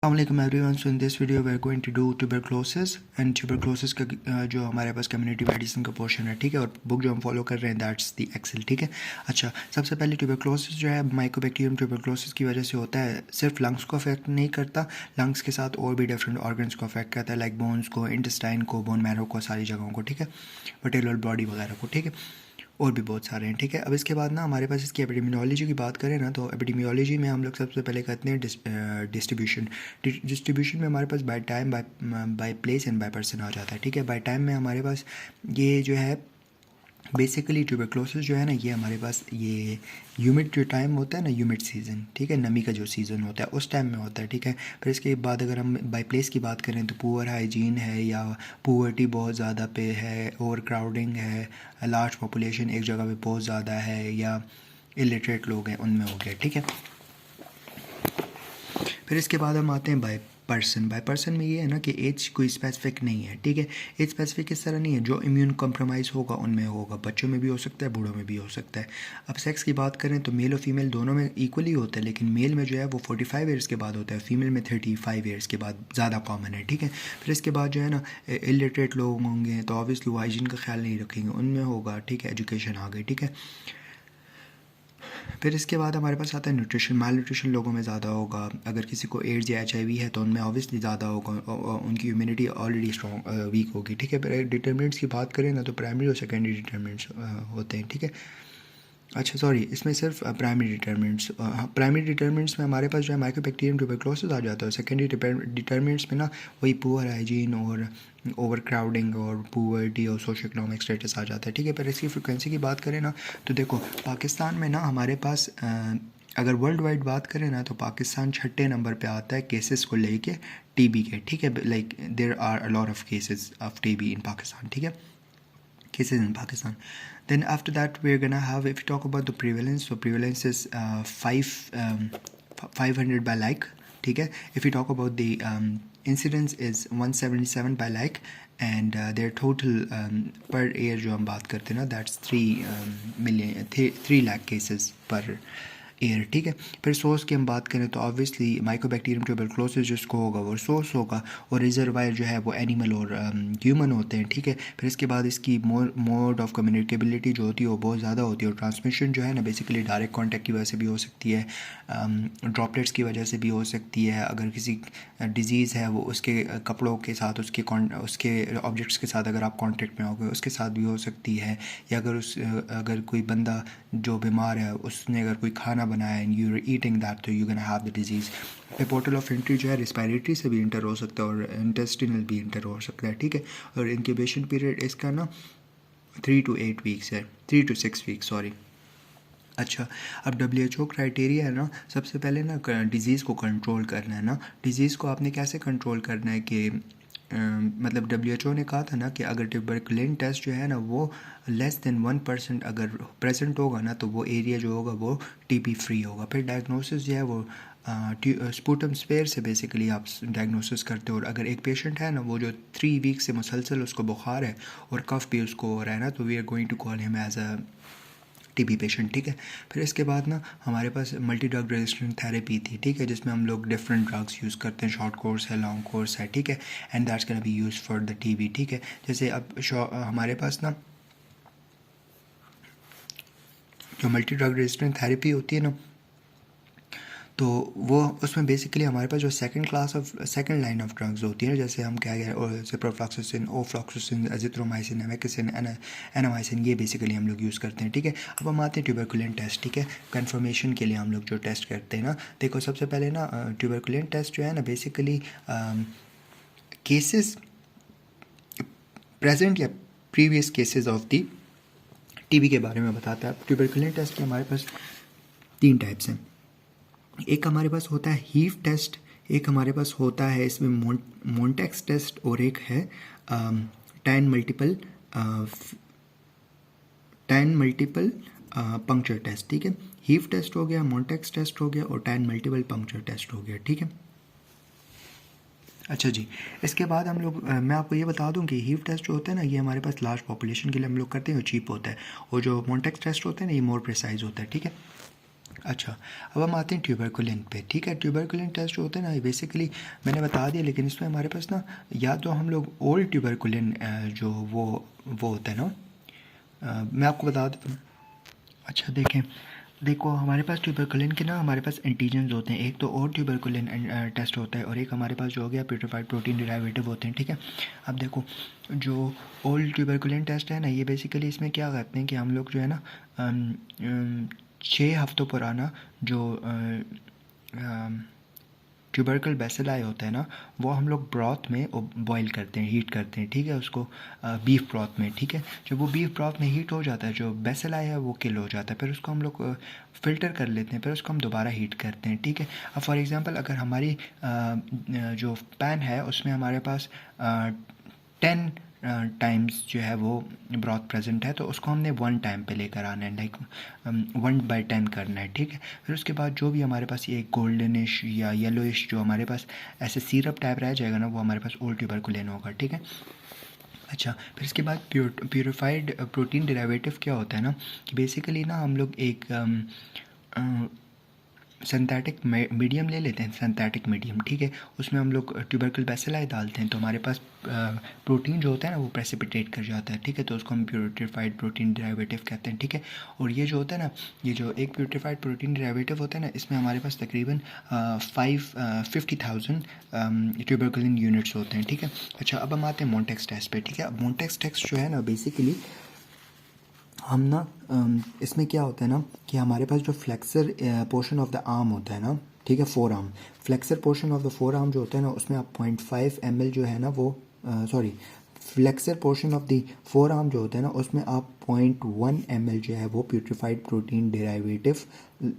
Assalamualaikum everyone. So in this video we are going to do tuberculosis and tuberculosis का जो हमारे पास community medicine का portion है, ठीक है, और बुक जो हम फॉलो कर रहे हैं दैट्स द एक्सेल, ठीक है। अच्छा, सबसे पहले ट्यूबरक्लोसिस जो है माइकोबैक्टीरियम ट्यूबरक्लोसिस की वजह से होता है। सिर्फ लंग्स को अफेक्ट नहीं करता, लंग्स के साथ और भी डिफरेंट ऑर्गन्स को अफेक्ट करता है, लाइक बोन्स को, इंटेस्टाइन को, बोन मैरो को, सारी जगहों को, ठीक है, वर्टेब्रल बॉडी वगैरह को, ठीक है, और भी बहुत सारे हैं, ठीक है। अब इसके बाद ना हमारे पास इसकी एपिडेमियोलॉजी की बात करें ना, तो एपिडेमियोलॉजी में हम लोग सबसे पहले करते हैं डिस्ट्रीब्यूशन में हमारे पास by time, by place and by person आ जाता है, ठीक है। बाय टाइम में हमारे पास ये जो है बेसिकली ट्यूबरक्लोसिस जो है ना, ये हमारे पास ये ह्यूमिड जो टाइम होता है ना, ह्यूमिड सीज़न, ठीक है, नमी का जो सीज़न होता है उस टाइम में होता है, ठीक है। फिर इसके बाद अगर हम बाय प्लेस की बात करें तो पुअर हाइजीन है, या पुअर्टी बहुत ज़्यादा पे है, ओवर क्राउडिंग है, लार्ज पॉपुलेशन एक जगह पे बहुत ज़्यादा है, या इलिटरेट लोग हैं उनमें हो गया, ठीक है। फिर इसके बाद हम आते हैं बाय पर्सन में ये है ना कि एज कोई स्पेसिफिक नहीं है, ठीक है। एज स्पेसिफिक इस तरह नहीं है, जो इम्यून कॉम्प्रोमाइज़ होगा उनमें होगा, बच्चों में भी हो सकता है, बूढ़ों में भी हो सकता है। अब सेक्स की बात करें तो मेल और फीमेल दोनों में इक्वली होता है, लेकिन मेल में जो है वो 45 ईयर्स के बाद होता है, फीमेल में 35 ईयर्स के बाद ज़्यादा कॉमन है, ठीक है। फिर इसके बाद जो है ना इलिटरेट लोग होंगे तो ऑब्वियसली वो हाइजीन का ख्याल नहीं रखेंगे, उनमें होगा, ठीक है, एजुकेशन आ गई, ठीक है। फिर इसके बाद हमारे पास आता है न्यूट्रिशन। माल न्यूट्रिशन लोगों में ज़्यादा होगा, अगर किसी को एड्स या HIV है तो उनमें ऑब्वियसली ज़्यादा होगा, उनकी इम्यूनिटी ऑलरेडी स्ट्रॉन्ग वीक होगी, ठीक है। फिर डिटर्मिनेंट्स की बात करें ना तो प्राइमरी और सेकेंडरी डिटर्मिनेंट्स होते हैं, ठीक है। अच्छा सॉरी, इसमें सिर्फ प्राइमरी डिटर्मिनेंट्स में हमारे पास जो है माइकोबैक्टीरियम ट्यूबरक्लोसिस आ जाता है। सेकेंडरी डिटर्मिनेंट्स में ना वही पुअर हाइजीन और ओवर क्राउडिंग और पुअर्टी और सोशो इकोनॉमिक स्टेटस आ जाता है, ठीक है। पर इसकी फ्रिक्वेंसी की बात करें ना तो देखो पाकिस्तान में ना हमारे पास अगर वर्ल्ड वाइड बात करें ना तो पाकिस्तान 6ठे नंबर पे आता है केसेस को लेके TB के, ठीक है। Like there are a lot of cases of TB in Pakistan, ठीक है, cases in Pakistan. Then after that we're gonna have, if you talk about the prevalence, so prevalence is 500 by like, ठीक है। If you talk about the incidence is 177 by like, and their total per year जो हम बात करते हैं ना that's 3 lakh cases per air, ठीक है। फिर सोर्स की हम बात करें तो ऑब्वियसली माइकोबैक्टीरियम ट्यूबरक्लोसिस जिसको होगा वो सोर्स होगा, और रिजर्वायर जो है वो एनिमल और ह्यूमन होते हैं, ठीक है। फिर इसके बाद इसकी मोड ऑफ कम्युनिकेबिलिटी जो होती है वो बहुत ज़्यादा होती है, और ट्रांसमिशन जो है ना बेसिकली डायरेक्ट कॉन्टैक्ट की वजह से भी हो सकती है, ड्रॉपलेट्स की वजह से भी हो सकती है, अगर किसी डिज़ीज़ है वो उसके कपड़ों के साथ, उसके ऑब्जेक्ट्स के साथ अगर आप कॉन्टैक्ट में हो गए उसके साथ भी हो सकती है, या अगर कोई बंदा जो बीमार है उसने अगर कोई खाना बनाया and you are eating that तो you can have the disease. Portal of entry जो है रिस्पायरेटरी से भी इंटर हो सकता है और इंटेस्टिनल भी इंटर हो सकता है, ठीक है। और इंक्यूबेशन पीरियड इसका ना 3 to 8 वीक्स है, 3 to 6 वीक्स, सॉरी। अच्छा, अब WHO क्राइटेरिया है ना, सबसे पहले ना डिज़ीज़ को कंट्रोल करना है ना, डिज़ीज़ को आपने कैसे कंट्रोल करना है कि मतलब WHO ने कहा था ना कि अगर ट्यूबरकुलिन टेस्ट जो है ना वो लेस देन 1% अगर प्रेजेंट होगा ना तो वो एरिया जो होगा वो TB फ्री होगा। फिर डायग्नोसिस जो है वो स्पूटम स्पेयर से बेसिकली आप डायग्नोसिस करते हो, और अगर एक पेशेंट है ना वो जो 3 वीक से मुसलसल उसको बुखार है और कफ भी उसको हो रहा है ना, तो we are going to call him as a TB patient, ठीक है। फिर इसके बाद ना हमारे पास मल्टी ड्रग रेजिस्टेंट थेरेपी थी, ठीक है, जिसमें हम लोग डिफरेंट ड्रग्स यूज़ करते हैं, शॉर्ट कोर्स है, लॉन्ग कोर्स है, ठीक है, and that's can be use for the TB, ठीक है। जैसे अब हमारे पास ना जो मल्टी ड्रग रेजिस्टेंट थेरेपी होती है ना, तो वो उसमें बेसिकली हमारे पास जो सेकंड लाइन ऑफ ड्रग्स होती है, जैसे हम क्या है सिप्रोफ्लॉक्सासिन, ओफ्लॉक्सासिन, एजिथ्रोमाइसिन, एमेक्सिन, एनामाइसिन, ये बेसिकली हम लोग यूज़ करते हैं, ठीक है। अब हम आते हैं ट्यूबरकुलिन टेस्ट, ठीक है, कन्फर्मेशन के लिए हम लोग जो टेस्ट करते हैं ना, देखो सबसे पहले ना ट्यूबरकुलिन टेस्ट जो है ना बेसिकली केसेस प्रेजेंट या previous cases of the TB के बारे में बताता है। ट्यूबरकुलिन टेस्ट के हमारे पास 3 टाइप्स हैं, एक हमारे पास होता है हीव टेस्ट, एक हमारे पास होता है इसमें मोन्टेक्स टेस्ट, और एक है टैन मल्टीपल पंक्चर टेस्ट, ठीक है। हीव टेस्ट हो गया, मोन्टेक्स टेस्ट हो गया, और टैन मल्टीपल पंक्चर टेस्ट हो गया, ठीक है। अच्छा जी, इसके बाद हम लोग मैं आपको ये बता दूं कि हीव टेस्ट जो होता है ना ये हमारे पास लार्ज पॉपुलेशन के लिए हम लोग करते हैं, वो चीप होता है, और जो मोन्टेक्स टेस्ट होता है ना ये मोर प्रिसाइज होता है, ठीक है। अच्छा, अब हम आते हैं ट्यूबरकुलिन पे, ठीक है। ट्यूबरकुलिन टेस्ट जो होते हैं ना, ये बेसिकली मैंने बता दिया, लेकिन इसमें हमारे पास ना या तो हम लोग ओल्ड ट्यूबरकुलिन जो वो होता है ना, मैं आपको बता देता हूँ। अच्छा देखें, देखो हमारे पास ट्यूबरकुलिन के ना हमारे पास एंटीजन्स होते हैं। एक तो और ट्यूबरकुलिन टेस्ट होता है और एक हमारे पास जो हो गया प्यूरिफाइड प्रोटीन डिराइवेटिव होते हैं, ठीक है। अब देखो जो ओल्ड ट्यूबरकुलिन टेस्ट है ना, ये बेसिकली इसमें क्या करते हैं कि हम लोग जो है ना 6 हफ्तों पुराना जो ट्यूबरकल बेसिलाई होता है ना, वो हम लोग ब्रॉथ में बॉईल करते हैं, हीट करते हैं, ठीक है, उसको बीफ ब्रॉथ में, ठीक है। जब वो बीफ ब्रॉथ में हीट हो जाता है, जो बेसिलाई है वो किल हो जाता है, फिर उसको हम लोग फ़िल्टर कर लेते हैं, फिर उसको हम दोबारा हीट करते हैं, ठीक है। अब फॉर एग्ज़ाम्पल अगर हमारी जो पैन है उसमें हमारे पास 10 टाइम्स जो है वो ब्रॉथ प्रेजेंट है, तो उसको हमने 1 टाइम पे लेकर आना है, लाइक 1/10 करना है, ठीक है। फिर उसके बाद जो भी हमारे पास ये गोल्डनिश या येलोइश जो हमारे पास ऐसे सिरप टाइप रह जाएगा ना, वो हमारे पास ओल्ड ट्यूबरकुलिन होगा, ठीक है। अच्छा, फिर इसके बाद प्यूरिफाइड प्रोटीन डेरिवेटिव क्या होता है ना, कि बेसिकली ना हम लोग एक सिंथेटिक मीडियम ले लेते हैं, सिंथेटिक मीडियम, ठीक है। उसमें हम लोग ट्यूबरकल बेसिलाई डालते हैं, तो हमारे पास प्रोटीन जो होता है ना वो प्रेसिपिटेट कर जाता है, ठीक है। तो उसको हम प्यूरिफाइड प्रोटीन डेरिवेटिव कहते हैं, ठीक है। और ये जो होता है ना, ये जो एक प्यूरिफाइड प्रोटीन डेरिवेटिव होता है ना, इसमें हमारे पास तकरीबन 50,000 ट्यूबरकुलिन यूनिट्स होते हैं, ठीक है। अच्छा, अब हम आते हैं मोन्टेक्स टेस्ट पे, ठीक है। अब मोन्टेक्स टेस्ट जो है ना, बेसिकली हम ना इसमें क्या होता है ना कि हमारे पास जो flexor portion of the arm होता है ना, ठीक है, four arm, flexor portion of the four arm जो होता है ना, उसमें आप 0.5 ml जो है ना वो sorry, flexor portion of the four arm जो होता है ना, उसमें आप 0.1 ml जो है वो प्यूरिफाइड प्रोटीन डेरिवेटिव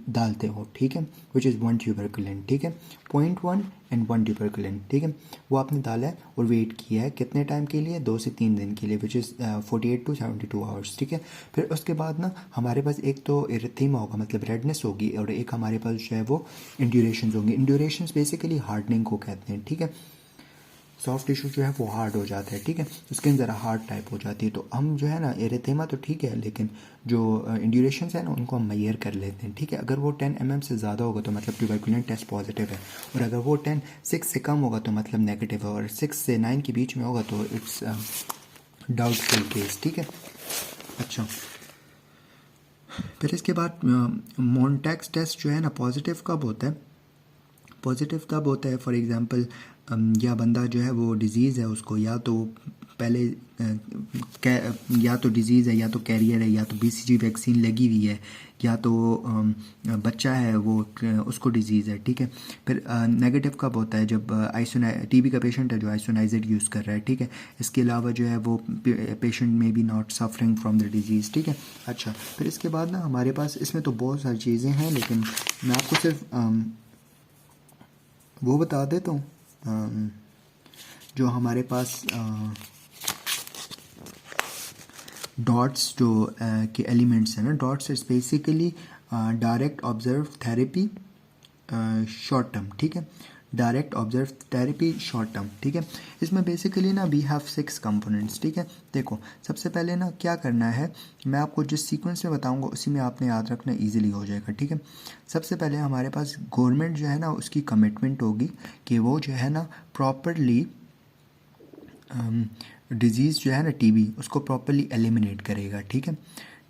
डालते हो, ठीक है, विच इज़ 1 ट्यूबरकुलिन, ठीक है। 0.1 एंड 1 ट्यूबरकुलिन, ठीक है, वो आपने डाला है और वेट किया है कितने टाइम के लिए, 2 से 3 दिन के लिए, विच इज़ 48 to 72 आवर्स, ठीक है। फिर उसके बाद ना हमारे पास एक तो इरिथीमा होगा, मतलब रेडनेस होगी, और एक हमारे पास जो है वो इंड्यूरेशंस होंगे। इंड्यूरेशंस बेसिकली हार्डनिंग को कहते हैं, ठीक है। सॉफ्ट टिश्यू जो है वो हार्ड हो जाता है, ठीक है, स्किन ज़रा हार्ड टाइप हो जाती है। तो हम जो है ना एरिथेमा तो ठीक है, लेकिन जो इंड्यूरेशंस है ना उनको हम मेजर कर लेते हैं, ठीक है। अगर वो 10 mm से ज़्यादा होगा तो मतलब ट्यूबरकुलिन टेस्ट पॉजिटिव है, और अगर वो 6 से कम होगा तो मतलब नेगेटिव है, और 6 से 9 के बीच में होगा तो इट्स डाउटफुल केस, ठीक है। अच्छा, फिर इसके बाद मोन्टेक्स टेस्ट जो है ना पॉजिटिव कब होता है, पॉजिटिव तब होता है फॉर एग्ज़ाम्पल या बंदा जो है वो डिज़ीज़ है, उसको या तो पहले या तो डिज़ीज़ है, या तो कैरियर है, या तो BCG वैक्सीन लगी हुई है, या तो बच्चा है वो उसको डिज़ीज़ है, ठीक है। फिर नेगेटिव कब होता है, जब TB का पेशेंट है जो आइसोनाइजेड यूज़ कर रहा है, ठीक है। इसके अलावा जो है वो पेशेंट में be not suffering from the disease, ठीक है। अच्छा, फिर इसके बाद ना हमारे पास इसमें तो बहुत सारी चीज़ें हैं, लेकिन मैं आपको सिर्फ वो बता देता हूँ जो हमारे पास डॉट्स जो के एलिमेंट्स हैं ना, dots is basically direct observe therapy short term, ठीक है, direct observe therapy short term, ठीक है। इसमें बेसिकली ना वी हैव 6 कंपोनेंट्स, ठीक है। देखो सबसे पहले ना क्या करना है, मैं आपको जिस सीक्वेंस में बताऊंगा उसी में आपने याद रखना, इजीली हो जाएगा, ठीक है। सबसे पहले हमारे पास गवर्नमेंट जो है ना उसकी कमिटमेंट होगी कि वो जो है ना प्रॉपरली डिज़ीज़ जो है ना TB उसको प्रॉपरली एलिमिनेट करेगा, ठीक है,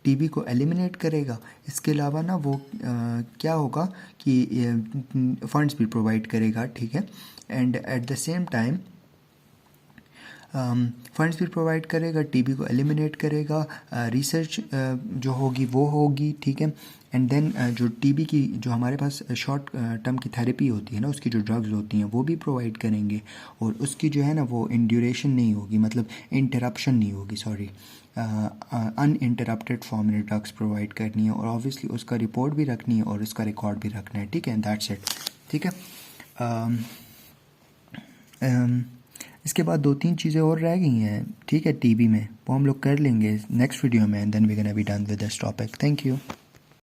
TB को एलिमिनेट करेगा। इसके अलावा ना वो क्या होगा कि फंड्स भी प्रोवाइड करेगा, ठीक है, and at the same time funds भी प्रोवाइड करेगा, TB को एलिमिनेट करेगा, रिसर्च जो होगी वो होगी, ठीक है। एंड देन जो TB की जो हमारे पास शॉर्ट टर्म की थेरेपी होती है ना, उसकी जो ड्रग्स होती हैं वो भी प्रोवाइड करेंगे, और उसकी जो है ना वो इंड्यूरेशन नहीं होगी, मतलब इंटरप्शन नहीं होगी, सॉरी, अनइंटरप्टेड फॉर्म में ड्रग्स प्रोवाइड करनी है, और ऑब्वियसली उसका रिपोर्ट भी रखनी है और उसका रिकॉर्ड भी रखना है, ठीक है। दैट्स इट, ठीक है। इसके बाद 2-3 चीज़ें और रह गई हैं, ठीक है, TB में, वो हम लोग कर लेंगे नेक्स्ट वीडियो में, and then we gonna be done with this topic. Thank you.